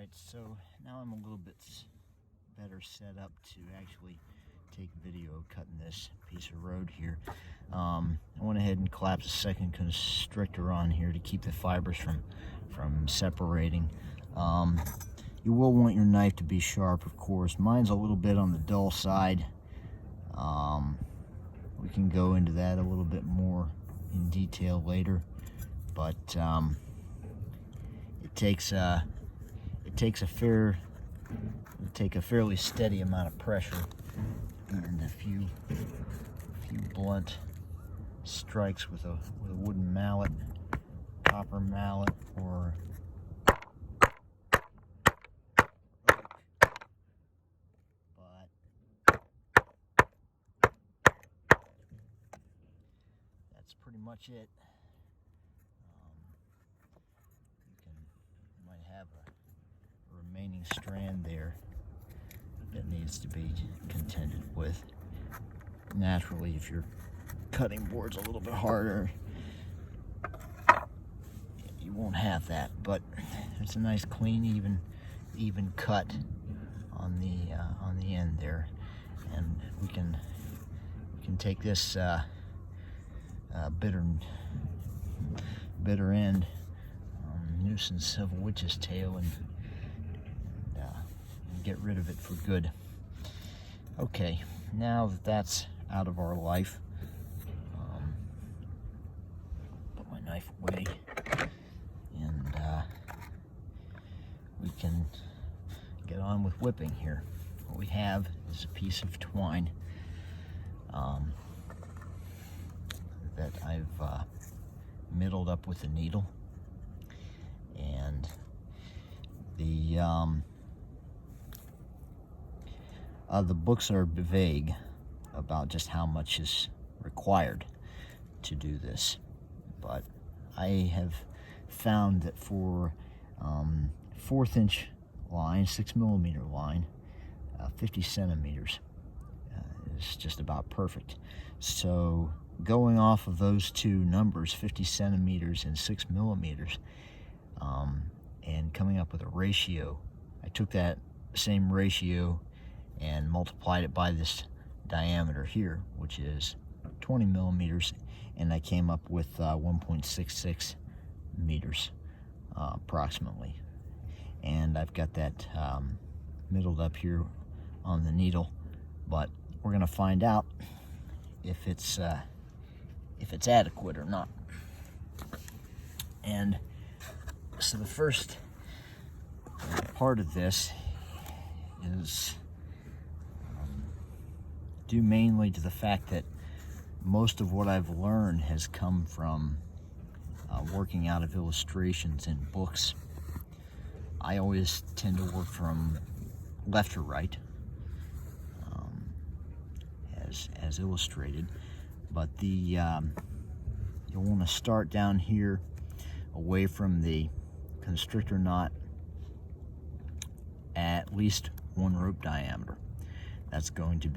Alright, so now I'm a little bit better set up to actually take video of cutting this piece of road here. I went ahead and collapsed a second constrictor on here to keep the fibers from separating. You will want your knife to be sharp, of course. Mine's a little bit on the dull side. We can go into that a little bit more in detail later, but it takes a fairly steady amount of pressure and a few blunt strikes with a wooden mallet, copper mallet, or that's pretty much it. You might have a remaining strand there that needs to be contended with. Naturally, if your cutting board's a little bit harder, you won't have that, but it's a nice clean even cut on the end there, and we can take this bitter end, nuisance of a witch's tail, and get rid of it for good. Okay, now that that's out of our life, put my knife away, and we can get on with whipping here. What we have is a piece of twine that I've middled up with a needle, and the books are vague about just how much is required to do this, but I have found that for 1/4 inch line, 6mm line, 50 centimeters is just about perfect. So going off of those two numbers, 50 centimeters and 6mm, and coming up with a ratio, I took that same ratio and multiplied it by this diameter here, which is 20mm, and I came up with 1.66 meters approximately. And I've got that middled up here on the needle, but we're gonna find out if it's adequate or not. And so the first part of this is due mainly to the fact that most of what I've learned has come from working out of illustrations in books. I always tend to work from left to right, as illustrated, but you'll want to start down here away from the constrictor knot at least 1 rope diameter. That's going to be